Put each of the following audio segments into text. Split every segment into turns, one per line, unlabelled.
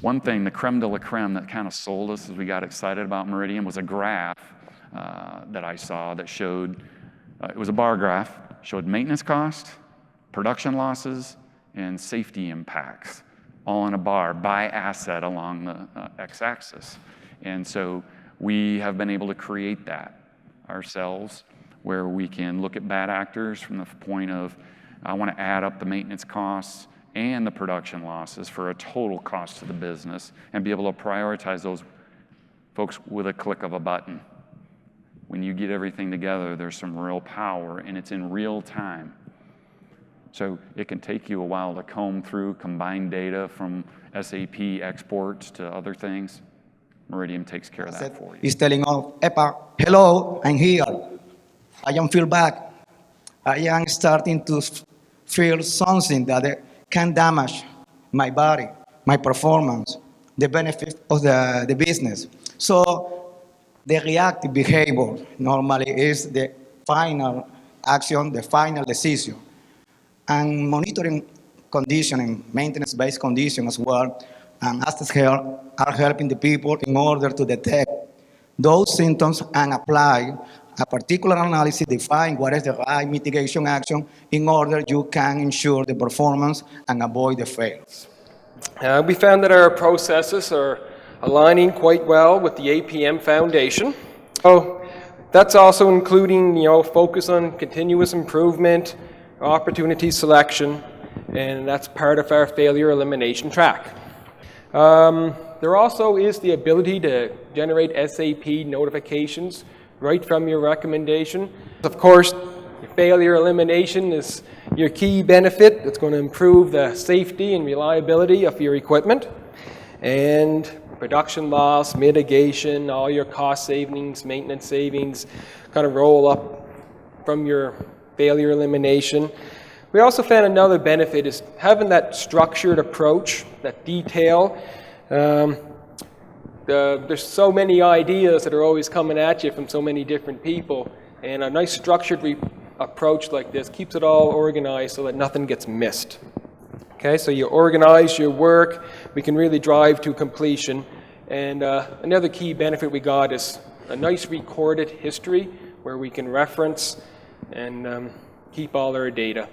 One thing, the creme de la creme that kind of sold us as we got excited about Meridium was a graph that I saw that showed, it was a bar graph, showed maintenance cost, production losses, and safety impacts, all in a bar by asset along the x-axis. And so we have been able to create that ourselves, where we can look at bad actors from the point of, I want to add up the maintenance costs and the production losses for a total cost to the business and be able to prioritize those folks with a click of a button. When you get everything together, there's some real power, and it's in real time. So it can take you a while to comb through, combine data from SAP exports to other things. Meridium takes care of that for you.
He's telling all, Epa, hello, I'm here. I am feel back. I am starting to feel something that can damage my body, my performance, the benefit of the business. So the reactive behavior normally is the final action, the final decision. And monitoring conditioning, maintenance-based condition as well, and asset health are helping the people in order to detect those symptoms and apply a particular analysis, define what is the right mitigation action in order you can ensure the performance and avoid the fails.
We found that our processes are aligning quite well with the APM Foundation. So that's also including, focus on continuous improvement, opportunity selection, and that's part of our failure elimination track. There also is the ability to generate SAP notifications right from your recommendation. Of course, failure elimination is your key benefit. It's going to improve the safety and reliability of your equipment. And production loss, mitigation, all your cost savings, maintenance savings kind of roll up from your failure elimination. We also found another benefit is having that structured approach, that detail. There's so many ideas that are always coming at you from so many different people, and a nice structured approach like this keeps it all organized so that nothing gets missed. Okay, so you organize your work, we can really drive to completion, and another key benefit we got is a nice recorded history where we can reference and keep all our data.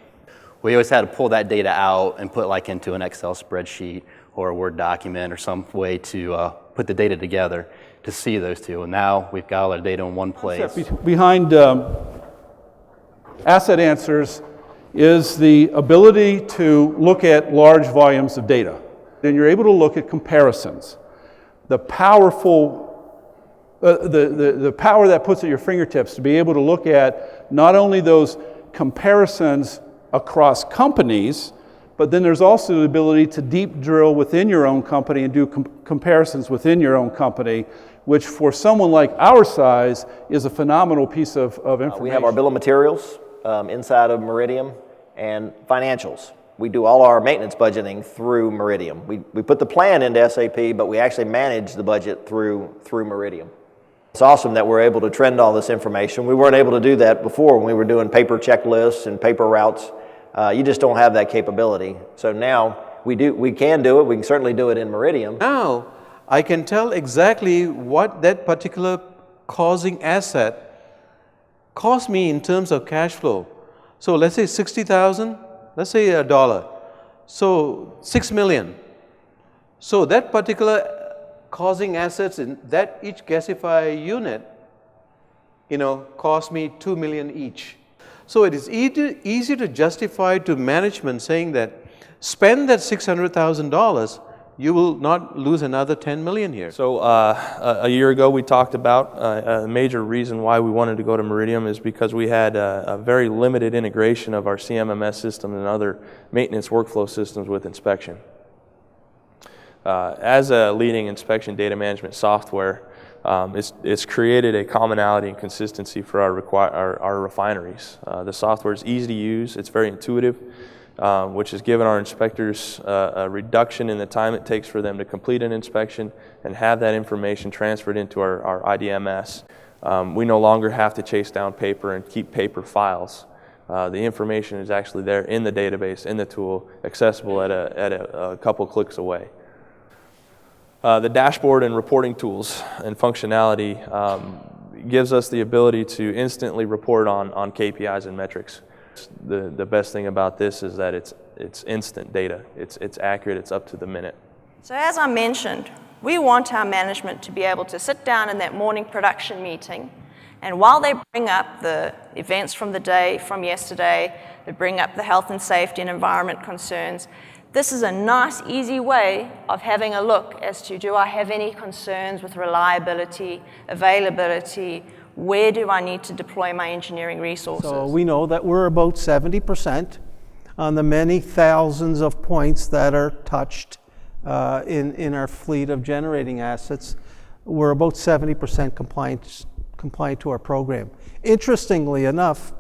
We always had to pull that data out and put like into an Excel spreadsheet or a Word document or some way to put the data together to see those two. And now we've got all our data in one place.
Behind Asset Answers is the ability to look at large volumes of data. Then you're able to look at comparisons. The powerful, the power that puts at your fingertips to be able to look at not only those comparisons across companies, but then there's also the ability to deep drill within your own company and do comparisons within your own company, which for someone like our size is a phenomenal piece of information.
We have our bill of materials inside of Meridium and financials. We do all our maintenance budgeting through Meridium. We put the plan into SAP, but we actually manage the budget through Meridium. It's awesome that we're able to trend all this information. We weren't able to do that before when we were doing paper checklists and paper routes. You just don't have that capability. So now we can do it. We can certainly do it in Meridium.
Now I can tell exactly what that particular causing asset cost me in terms of cash flow. So let's say 60,000, let's say $1. So 6 million. So that particular causing assets in that each gasifier unit, cost me 2 million each. So it is easy to justify to management saying that spend that $600,000, you will not lose another 10 million here.
So a year ago we talked about a major reason why we wanted to go to Meridium is because we had a very limited integration of our CMMS system and other maintenance workflow systems with inspection. As a leading inspection data management software, it's created a commonality and consistency for our refineries. The software is easy to use, it's very intuitive, which has given our inspectors a reduction in the time it takes for them to complete an inspection and have that information transferred into our IDMS. We no longer have to chase down paper and keep paper files. The information is actually there in the database, in the tool, accessible at a couple clicks away. The dashboard and reporting tools and functionality gives us the ability to instantly report on KPIs and metrics. The best thing about this is that it's instant data. It's accurate, it's up to the minute.
So as I mentioned, we want our management to be able to sit down in that morning production meeting, and while they bring up the events from the day, from yesterday, they bring up the health and safety and environment concerns, this is a nice, easy way of having a look as to, do I have any concerns with reliability, availability, where do I need to deploy my engineering resources?
So we know that we're about 70% on the many thousands of points that are touched in our fleet of generating assets. We're about 70% compliant to our program. Interestingly enough,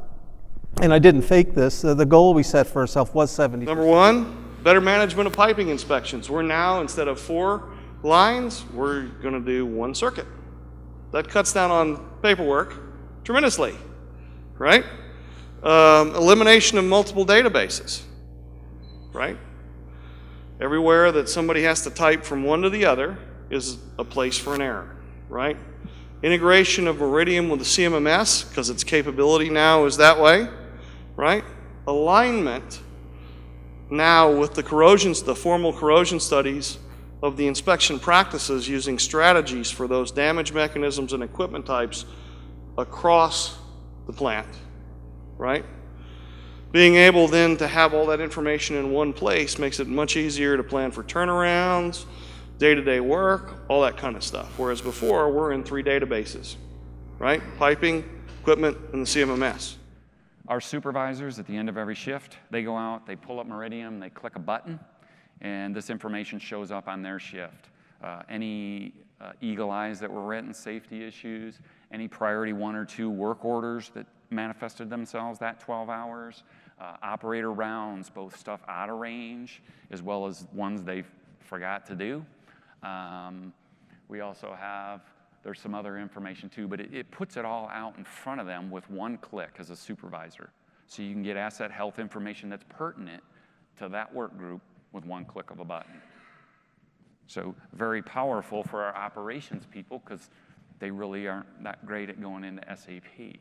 and I didn't fake this, the goal we set for ourselves was 70%.
Number one, better management of piping inspections. We're now, instead of 4 lines, we're going to do 1 circuit. That cuts down on paperwork tremendously, right? Elimination of multiple databases, right? Everywhere that somebody has to type from one to the other is a place for an error, right? Integration of Meridium with the CMMS, because its capability now is that way, right? Alignment now with the formal corrosion studies of the inspection practices, using strategies for those damage mechanisms and equipment types across the plant, right? Being able then to have all that information in one place makes it much easier to plan for turnarounds, day-to-day work, all that kind of stuff. Whereas before, we're in 3 databases, right? Piping, equipment, and the CMMS.
Our supervisors at the end of every shift, they go out, they pull up Meridium, they click a button, and this information shows up on their shift. Any eagle eyes that were written, safety issues, any priority 1 or 2 work orders that manifested themselves that 12 hours, operator rounds, both stuff out of range as well as ones they forgot to do. We also have, there's some other information too, but it puts it all out in front of them with 1 click as a supervisor. So you can get asset health information that's pertinent to that work group with 1 click of a button. So very powerful for our operations people, because they really aren't that great at going into SAP.